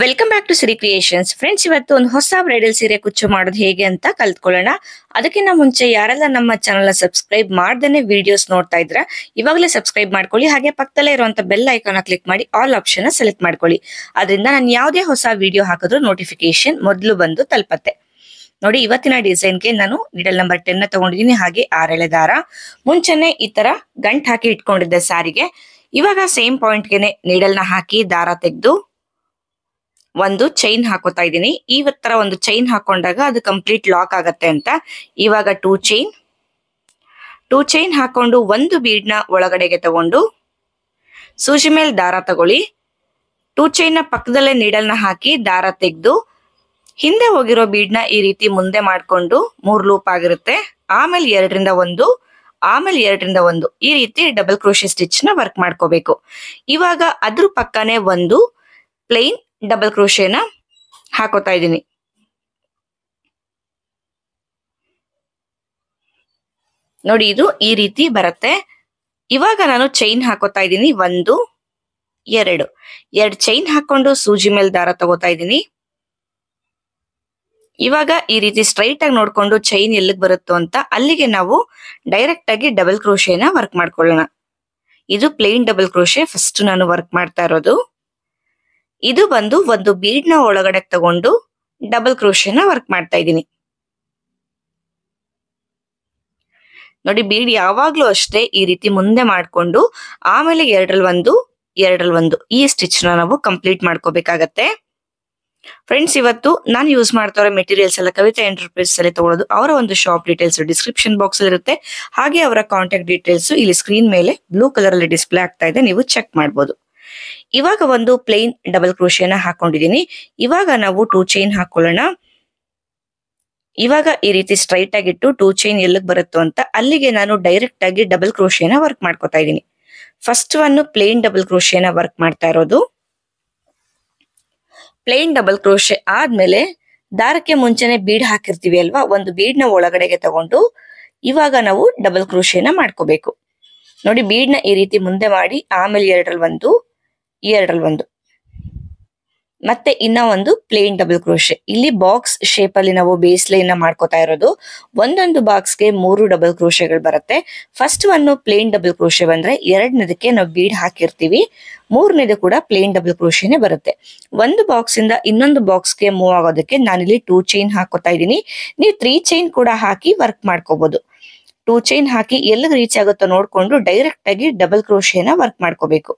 Welcome back to Siri creations. Friends, ಇವತ್ತು ಒಂದು ಹೊಸ ಬ್ರೈಡಲ್ ಸೀರೆ ಕುಚ್ಚು ಮಾಡೋದು ಹೇಗೆ ಅಂತ ಕಲ್ತ್ಕೊಳ್ಳೋಣ. ಅದಕ್ಕಿಂತ ಮುಂಚೆ ಯಾರೆಲ್ಲ ನಮ್ಮ ಚಾನಲ್ ಸಬ್ಸ್ಕ್ರೈಬ್ ಮಾಡ್ದೇನೆ ವಿಡಿಯೋಸ್ ನೋಡ್ತಾ ಇದ್ರ ಇವಾಗಲೇ ಸಬ್ಸ್ಕ್ರೈಬ್ ಮಾಡ್ಕೊಳ್ಳಿ. ಹಾಗೆ ಪಕ್ಕದಲ್ಲೇ ಇರುವಂತ ಬೆಲ್ ಐಕಾನ್ ಕ್ಲಿಕ್ ಮಾಡಿ ಆಲ್ ಆಪ್ಷನ್ ಸೆಲೆಕ್ಟ್ ಮಾಡ್ಕೊಳ್ಳಿ. ಅದರಿಂದ ನಾನು ಯಾವುದೇ ಹೊಸ ವಿಡಿಯೋ ಹಾಕಿದ್ರು ನೋಟಿಫಿಕೇಶನ್ ಮೊದಲು ಬಂದು ತಲುಪತ್ತೆ. ನೋಡಿ, ಇವತ್ತಿನ ಡಿಸೈನ್ಗೆ ನಾನು ನೀಡಲ್ ನಂಬರ್ 10 ತಗೊಂಡಿದ್ದೀನಿ. ಹಾಗೆ 6 ಎಳೆ ದಾರ. ಮುಂಚೆನೆ ಈ ತರ ಗಂಟ್ ಹಾಕಿ ಇಟ್ಕೊಂಡಿದ್ದೆ ಸಾರಿಗೆ. ಇವಾಗ ಸೇಮ್ ಪಾಯಿಂಟ್ಗೆ ನೀಡಲ್ನ ಹಾಕಿ ದಾರ ತೆಗೆದು ಒಂದು ಚೈನ್ ಹಾಕೋತಾ ಇದ್ದೀನಿ. ಈ ತರ ಒಂದು ಚೈನ್ ಹಾಕೊಂಡಾಗ ಅದು ಕಂಪ್ಲೀಟ್ ಲಾಕ್ ಆಗತ್ತೆ ಅಂತ ಇವಾಗ ಟೂ ಚೈನ್ ಹಾಕೊಂಡು ಒಂದು ಬೀಡ್ ನ ಒಳಗಡೆಗೆ ತಗೊಂಡು ಸೂಜಿ ಮೇಲೆ ದಾರ ತಗೊಳ್ಳಿ. ಟೂ ಚೈನ್ ನ ಪಕ್ಕದಲ್ಲೇ ನೀಡಲ್ನ ಹಾಕಿ ದಾರ ತೆಗೆದು ಹಿಂದೆ ಹೋಗಿರೋ ಬೀಡ್ ನ ಈ ರೀತಿ ಮುಂದೆ ಮಾಡ್ಕೊಂಡು 3 ಲೂಪ್ ಆಗಿರುತ್ತೆ. ಆಮೇಲೆ 2ರಿಂದ 1, ಆಮೇಲೆ 2ರಿಂದ 1 ಈ ರೀತಿ ಡಬಲ್ ಕ್ರೋಶೆ ಸ್ಟಿಚ್ ನ ವರ್ಕ್ ಮಾಡ್ಕೋಬೇಕು. ಇವಾಗ ಅದ್ರ ಪಕ್ಕನೆ ಒಂದು ಪ್ಲೇನ್ ಡಬಲ್ ಕ್ರೋಶೆನ ಹಾಕೋತಾ ಇದ್ದೀನಿ. ನೋಡಿ, ಇದು ಈ ರೀತಿ ಬರುತ್ತೆ. ಇವಾಗ ನಾನು ಚೈನ್ ಹಾಕೋತಾ ಇದ್ದೀನಿ. 1, 2 ಚೈನ್ ಹಾಕೊಂಡು ಸೂಜಿ ಮೇಲೆ ದಾರ ತಗೋತಾ ಇದ್ದೀನಿ. ಇವಾಗ ಈ ರೀತಿ ಸ್ಟ್ರೈಟ್ ಆಗಿ ನೋಡ್ಕೊಂಡು ಚೈನ್ ಎಲ್ಲಿಗೆ ಬರುತ್ತೋ ಅಂತ ಅಲ್ಲಿಗೆ ನಾವು ಡೈರೆಕ್ಟ್ ಆಗಿ ಡಬಲ್ ಕ್ರೋಶೆನ ವರ್ಕ್ ಮಾಡ್ಕೊಳ್ಳೋಣ. ಇದು ಪ್ಲೇನ್ ಡಬಲ್ ಕ್ರೋಶೆ ಫಸ್ಟ್ ನಾನು ವರ್ಕ್ ಮಾಡ್ತಾ ಇರೋದು. ಇದು ಬಂದು ಒಂದು ಬೀಡ್ ನ ಒಳಗಡೆ ತಗೊಂಡು ಡಬಲ್ ಕ್ರೋಶೆನ ವರ್ಕ್ ಮಾಡ್ತಾ ಇದ್ದೀನಿ. ನೋಡಿ, ಬೀಡ್ ಯಾವಾಗ್ಲೂ ಅಷ್ಟೇ ಈ ರೀತಿ ಮುಂದೆ ಮಾಡ್ಕೊಂಡು ಆಮೇಲೆ 2ರಲ್ಲಿ 1 ಈ ಸ್ಟಿಚ್ ನ ನಾವು ಕಂಪ್ಲೀಟ್ ಮಾಡ್ಕೋಬೇಕಾಗತ್ತೆ. ಫ್ರೆಂಡ್ಸ್, ಇವತ್ತು ನಾನು ಯೂಸ್ ಮಾಡ್ತಾ ಇರೋ ಮೆಟೀರಿಯಲ್ಸ್ ಎಲ್ಲ ಕವಿತಾ ಎಂಟರ್ಪ್ರೈಸ್ ಅಲ್ಲಿ ತಗೊಳ್ಳೋದು. ಅವರ ಒಂದು ಶಾಪ್ ಡೀಟೇಲ್ಸ್ ಡಿಸ್ಕ್ರಿಪ್ಷನ್ ಬಾಕ್ಸ್ ಅಲ್ಲಿ ಇರುತ್ತೆ. ಹಾಗೆ ಅವರ ಕಾಂಟ್ಯಾಕ್ಟ್ ಡೀಟೇಲ್ಸ್ ಇಲ್ಲಿ ಸ್ಕ್ರೀನ್ ಮೇಲೆ ಬ್ಲೂ ಕಲರ್ ಅಲ್ಲಿ ಡಿಸ್ಪ್ಲೇ ಆಗ್ತಾ ಇದೆ, ನೀವು ಚೆಕ್ ಮಾಡಬಹುದು. ಇವಾಗ ಒಂದು ಪ್ಲೇನ್ ಡಬಲ್ ಕ್ರೋಶೆನ ಹಾಕೊಂಡಿದೀನಿ. ಇವಾಗ ನಾವು 2 ಚೈನ್ ಹಾಕೊಳ್ಳೋಣ. ಇವಾಗ ಈ ರೀತಿ ಸ್ಟ್ರೈಟ್ ಆಗಿಟ್ಟು 2 ಚೈನ್ ಎಲ್ಲಿಗೆ ಬರುತ್ತೋ ಅಂತ ಅಲ್ಲಿಗೆ ನಾನು ಡೈರೆಕ್ಟ್ ಆಗಿ ಡಬಲ್ ಕ್ರೋಶೆನ ವರ್ಕ್ ಮಾಡ್ಕೋತಾ ಇದ್ದೀನಿ. ಫಸ್ಟ್ ಒನ್ ಪ್ಲೇನ್ ಡಬಲ್ ಕ್ರೋಶೆನ ವರ್ಕ್ ಮಾಡ್ತಾ ಇರೋದು. ಪ್ಲೇನ್ ಡಬಲ್ ಕ್ರೋಶೆ ಆದ್ಮೇಲೆ ದಾರಕ್ಕೆ ಮುಂಚೆನೆ ಬೀಡ್ ಹಾಕಿರ್ತೀವಿ ಅಲ್ವಾ, ಒಂದು ಬೀಡ್ ನ ಒಳಗಡೆಗೆ ತಗೊಂಡು ಇವಾಗ ನಾವು ಡಬಲ್ ಕ್ರೋಶೆನ ಮಾಡ್ಕೋಬೇಕು. ನೋಡಿ, ಬೀಡ್ ನ ಈ ರೀತಿ ಮುಂದೆ ಮಾಡಿ ಆಮೇಲೆ 2ರಲ್ಲಿ 1 ಮತ್ತೆ ಇನ್ನ ಒಂದು ಪ್ಲೇನ್ ಡಬಲ್ ಕ್ರೋಶೆ. ಇಲ್ಲಿ ಬಾಕ್ಸ್ ಶೇಪ್ ಅಲ್ಲಿ ನಾವು ಬೇಸ್ ಲೈನ್ ನ ಮಾಡ್ಕೋತಾ ಇರೋದು. ಒಂದೊಂದು ಬಾಕ್ಸ್ಗೆ 3 ಡಬಲ್ ಕ್ರೋಶೆಗಳು ಬರುತ್ತೆ. First one plain double crochet ಬಂದ್ರೆ 2ನೇದಕ್ಕೆ ನಾವು ಬೀಡ್ ಹಾಕಿರ್ತೀವಿ. 3ನೇದು ಕೂಡ ಪ್ಲೇನ್ ಡಬಲ್ ಕ್ರೋಶೆನೆ ಬರುತ್ತೆ. ಒಂದು ಬಾಕ್ಸ್ ಇಂದ ಇನ್ನೊಂದು ಬಾಕ್ಸ್ಗೆ ಮೂವ್ ಆಗೋದಕ್ಕೆ ನಾನಿಲ್ಲಿ 2 ಚೈನ್ ಹಾಕೋತಾ ಇದ್ದೀನಿ. ನೀವು 3 ಚೈನ್ ಕೂಡ ಹಾಕಿ ವರ್ಕ್ ಮಾಡ್ಕೋಬಹುದು. 2 ಚೈನ್ ಹಾಕಿ ಎಲ್ಲಿಗೆ ರೀಚ್ ಆಗುತ್ತೋ ನೋಡ್ಕೊಂಡು ಡೈರೆಕ್ಟ್ ಆಗಿ ಡಬಲ್ ಕ್ರೋಶೆನ ವರ್ಕ್ ಮಾಡ್ಕೋಬೇಕು.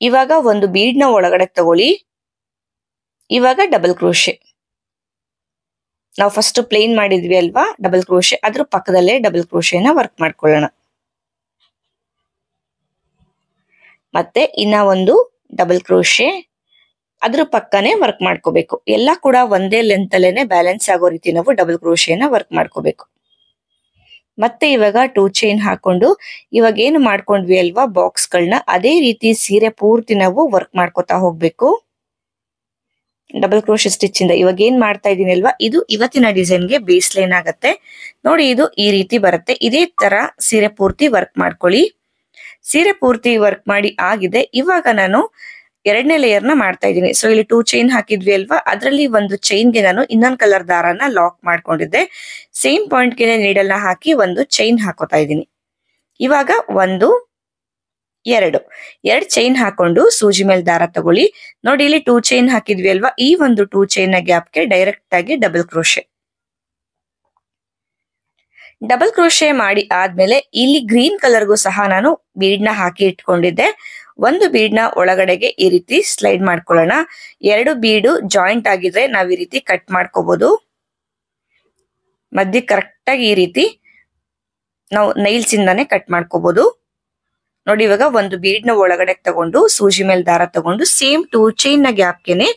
ಇವಾಗ ಒಂದು ಬೀಡ್ ನ ಒಳಗಡೆ ತಗೊಳ್ಳಿ. ಇವಾಗ ಡಬಲ್ ಕ್ರೋಶೆ ನಾವು ಫಸ್ಟ್ ಪ್ಲೇನ್ ಮಾಡಿದ್ವಿ ಅಲ್ವಾ, ಡಬಲ್ ಕ್ರೋಶೆ ಅದ್ರ ಪಕ್ಕದಲ್ಲೇ ಡಬಲ್ ಕ್ರೋಶೆನ ವರ್ಕ್ ಮಾಡ್ಕೊಳ್ಳೋಣ. ಮತ್ತೆ ಇನ್ನ ಒಂದು ಡಬಲ್ ಕ್ರೋಶೆ ಅದ್ರ ಪಕ್ಕನೆ ವರ್ಕ್ ಮಾಡ್ಕೋಬೇಕು. ಎಲ್ಲ ಕೂಡ ಒಂದೇ ಲೆಂತ್ ಅಲ್ಲೇನೆ ಬ್ಯಾಲೆನ್ಸ್ ಆಗೋ ರೀತಿ ನಾವು ಡಬಲ್ ಕ್ರೋಶೆನ ವರ್ಕ್ ಮಾಡ್ಕೋಬೇಕು. ಮತ್ತೆ ಇವಾಗ 2 ಚೈನ್ ಹಾಕೊಂಡು ಇವಾಗ ಏನು ಮಾಡ್ಕೊಂಡ್ವಿ ಅಲ್ವಾ ಬಾಕ್ಸ್ ಗಳನ್ನ, ಅದೇ ರೀತಿ ಸೀರೆ ಪೂರ್ತಿ ನಾವು ವರ್ಕ್ ಮಾಡ್ಕೋತಾ ಹೋಗ್ಬೇಕು ಡಬಲ್ ಕ್ರೋಶೆ ಸ್ಟಿಚ್ ಇಂದ. ಇವಾಗ ಏನ್ ಮಾಡ್ತಾ ಇದೀನಿ ಅಲ್ವಾ, ಇದು ಇವತ್ತಿನ ಡಿಸೈನ್ಗೆ ಬೇಸ್ ಲೈನ್ ಆಗತ್ತೆ. ನೋಡಿ, ಇದು ಈ ರೀತಿ ಬರುತ್ತೆ. ಇದೇ ತರ ಸೀರೆ ಪೂರ್ತಿ ವರ್ಕ್ ಮಾಡ್ಕೊಳ್ಳಿ. ಸೀರೆ ಪೂರ್ತಿ ವರ್ಕ್ ಮಾಡಿ ಆಗಿದೆ. ಇವಾಗ ನಾನು 2ನೇ ಲೇಯರ್ ನ ಮಾಡ್ತಾ ಇದ್ದೀನಿ. ಸೊ ಇಲ್ಲಿ 2 ಚೈನ್ ಹಾಕಿದ್ವಿ ಅಲ್ವಾ, ಅದರಲ್ಲಿ ಒಂದು ಚೈನ್ಗೆ ನಾನು ಇನ್ನೊಂದು ಕಲರ್ ದಾರನ ಲಾಕ್ ಮಾಡ್ಕೊಂಡಿದ್ದೆ. ಸೇಮ್ ಪಾಯಿಂಟ್ಗೆ ನೀಡಲ್ನ ಹಾಕಿ ಒಂದು ಚೈನ್ ಹಾಕೋತಾ ಇದ್ದೀನಿ. ಇವಾಗ 1, 2 ಚೈನ್ ಹಾಕೊಂಡು ಸೂಜಿ ಮೇಲೆ ದಾರ ತಗೊಳ್ಳಿ. ನೋಡಿ, ಇಲ್ಲಿ 2 ಚೈನ್ ಹಾಕಿದ್ವಿ ಅಲ್ವಾ, ಈ ಒಂದು 2 ಚೈನ್ ನ ಗ್ಯಾಪ್ಗೆ ಡೈರೆಕ್ಟ್ ಆಗಿ ಡಬಲ್ ಕ್ರೋಶೆ. ಡಬಲ್ ಕ್ರೋಶೆ ಮಾಡಿ ಆದ್ಮೇಲೆ ಇಲ್ಲಿ ಗ್ರೀನ್ ಕಲರ್ಗೂ ಸಹ ನಾನು ಬೀಡ್ ನ ಹಾಕಿ ಇಟ್ಕೊಂಡಿದ್ದೆ. ಒಂದು ಬೀಡ್ ನ ಒಳಗಡೆಗೆ ಈ ರೀತಿ ಸ್ಲೈಡ್ ಮಾಡ್ಕೊಳ್ಳೋಣ. 2 ಬೀಡು ಜಾಯಿಂಟ್ ಆಗಿದ್ರೆ ನಾವ್ ಈ ರೀತಿ ಕಟ್ ಮಾಡ್ಕೋಬಹುದು. ಮಧ್ಯೆ ಕರೆಕ್ಟ್ ಆಗಿ ಈ ರೀತಿ ನಾವು ನೈಲ್ಸ್ ಇಂದಾನೆ ಕಟ್ ಮಾಡ್ಕೋಬಹುದು. ನೋಡಿ, ಇವಾಗ ಒಂದು ಬೀಡ್ ನ ಒಳಗಡೆ ತಗೊಂಡು ಸೂಜಿ ಮೇಲೆ ದಾರ ತಗೊಂಡು ಸೇಮ್ 2 ಚೈನ್ ನ ಗ್ಯಾಪ್ಗೆನೆ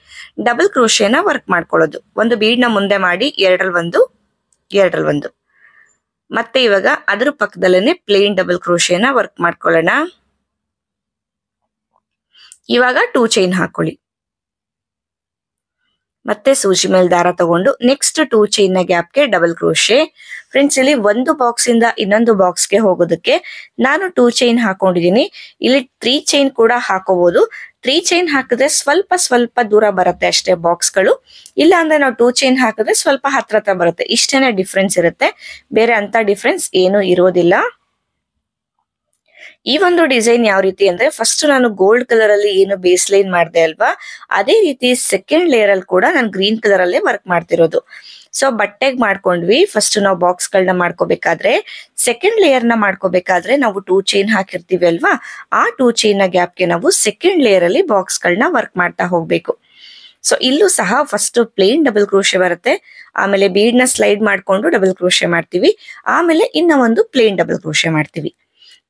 ಡಬಲ್ ಕ್ರೋಶೆನ ವರ್ಕ್ ಮಾಡ್ಕೊಳ್ಳೋದು. ಒಂದು ಬೀಡ್ ನ ಮುಂದೆ ಮಾಡಿ 2ರಲ್ಲಿ 1 ಮತ್ತೆ ಇವಾಗ ಅದ್ರ ಪಕ್ಕದಲ್ಲೇನೆ ಪ್ಲೇನ್ ಡಬಲ್ ಕ್ರೋಶೆನ ವರ್ಕ್ ಮಾಡ್ಕೊಳ್ಳೋಣ. ಇವಾಗ 2 ಚೈನ್ ಹಾಕೊಳ್ಳಿ. ಮತ್ತೆ ಸೂಜಿ ಮೇಲೆ ದಾರ ತಗೊಂಡು ನೆಕ್ಸ್ಟ್ 2 ಚೈನ್ ನ ಗ್ಯಾಪ್ಗೆ ಡಬಲ್ ಕ್ರೋಶೆ. ಫ್ರೆಂಡ್ಸ್, ಇಲ್ಲಿ ಒಂದು ಬಾಕ್ಸ್ ಇಂದ ಇನ್ನೊಂದು ಬಾಕ್ಸ್ಗೆ ಹೋಗೋದಕ್ಕೆ ನಾನು 2 ಚೈನ್ ಹಾಕೊಂಡಿದ್ದೀನಿ. ಇಲ್ಲಿ 3 ಚೈನ್ ಕೂಡ ಹಾಕೋಬಹುದು. 3 ಚೈನ್ ಹಾಕಿದ್ರೆ ಸ್ವಲ್ಪ ದೂರ ಬರುತ್ತೆ ಅಷ್ಟೇ ಬಾಕ್ಸ್ಗಳು. ಇಲ್ಲ ಅಂದ್ರೆ ನಾವು 2 ಚೈನ್ ಹಾಕಿದ್ರೆ ಸ್ವಲ್ಪ ಹತ್ರ ಬರುತ್ತೆ. ಇಷ್ಟೇನೆ ಡಿಫ್ರೆನ್ಸ್ ಇರುತ್ತೆ, ಬೇರೆ ಅಂತ ಡಿಫ್ರೆನ್ಸ್ ಏನು ಇರೋದಿಲ್ಲ. ಈ ಒಂದು ಡಿಸೈನ್ ಯಾವ ರೀತಿ ಅಂದ್ರೆ, ಫಸ್ಟ್ ನಾನು ಗೋಲ್ಡ್ ಕಲರ್ ಅಲ್ಲಿ ಏನು ಬೇಸ್ ಲೈನ್ ಮಾಡಿದೆ ಅಲ್ವಾ, ಅದೇ ರೀತಿ ಸೆಕೆಂಡ್ ಲೇಯರ್ ಅಲ್ಲಿ ಕೂಡ ನಾನು ಗ್ರೀನ್ ಕಲರ್ ಅಲ್ಲೇ ವರ್ಕ್ ಮಾಡ್ತಿರೋದು. ಸೊ ಬಟ್ಟೆಗೆ ಮಾಡ್ಕೊಂಡ್ವಿ. ಫಸ್ಟ್ ನಾವು ಬಾಕ್ಸ್ ಗಳನ್ನ ಮಾಡ್ಕೋಬೇಕಾದ್ರೆ, ಸೆಕೆಂಡ್ ಲೇಯರ್ ನ ಮಾಡ್ಕೋಬೇಕಾದ್ರೆ ನಾವು 2 ಚೈನ್ ಹಾಕಿರ್ತೀವಿ ಅಲ್ವಾ, ಆ 2 ಚೈನ್ ನ ಗ್ಯಾಪ್ಗೆ ನಾವು ಸೆಕೆಂಡ್ ಲೇಯರ್ ಅಲ್ಲಿ ಬಾಕ್ಸ್ ಗಳನ್ನ ವರ್ಕ್ ಮಾಡ್ತಾ ಹೋಗ್ಬೇಕು. ಸೊ ಇಲ್ಲೂ ಸಹ ಫಸ್ಟ್ ಪ್ಲೇನ್ ಡಬಲ್ ಕ್ರೋಶೆ ಬರುತ್ತೆ, ಆಮೇಲೆ ಬೀಡ್ ನ ಸ್ಲೈಡ್ ಮಾಡ್ಕೊಂಡು ಡಬಲ್ ಕ್ರೋಶೆ ಮಾಡ್ತೀವಿ, ಆಮೇಲೆ ಇನ್ನ ಒಂದು ಪ್ಲೇನ್ ಡಬಲ್ ಕ್ರೋಶೆ ಮಾಡ್ತೀವಿ.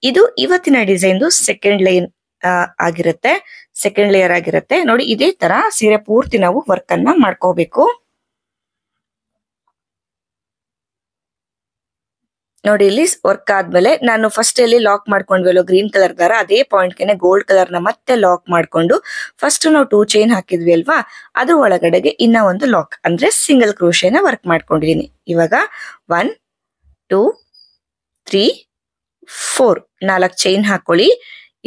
ಇದು ಇವತ್ತಿನ ಡಿಸೈನ್ ಸೆಕೆಂಡ್ ಲೈನ್ ಆಗಿರುತ್ತೆ, ಸೆಕೆಂಡ್ ಲೇಯರ್ ಆಗಿರುತ್ತೆ. ನೋಡಿ, ಇದೇ ತರ ಸೀರೆ ಪೂರ್ತಿ ನಾವು ವರ್ಕ್ ಅನ್ನ ಮಾಡ್ಕೋಬೇಕು. ನೋಡಿ, ಇಲ್ಲಿ ವರ್ಕ್ ಆದ್ಮೇಲೆ ನಾನು ಫಸ್ಟ್ ಅಲ್ಲಿ ಲಾಕ್ ಮಾಡ್ಕೊಂಡ್ವಲ್ಲ ಗ್ರೀನ್ ಕಲರ್ ದಾರ, ಅದೇ ಪಾಯಿಂಟ್ ಗೆ ಗೋಲ್ಡ್ ಕಲರ್ ನ ಮತ್ತೆ ಲಾಕ್ ಮಾಡ್ಕೊಂಡು ಫಸ್ಟ್ ನಾವು 2 ಚೈನ್ ಹಾಕಿದ್ವಿ ಅಲ್ವಾ, ಅದ್ರ ಒಳಗಡೆಗೆ ಇನ್ನ ಒಂದು ಲಾಕ್ ಅಂದ್ರೆ ಸಿಂಗಲ್ ಕ್ರೋಶೆನ ವರ್ಕ್ ಮಾಡ್ಕೊಂಡಿದೀನಿ. ಇವಾಗ 1 2 3 4 4 ಚೈನ್ ಹಾಕೊಳ್ಳಿ.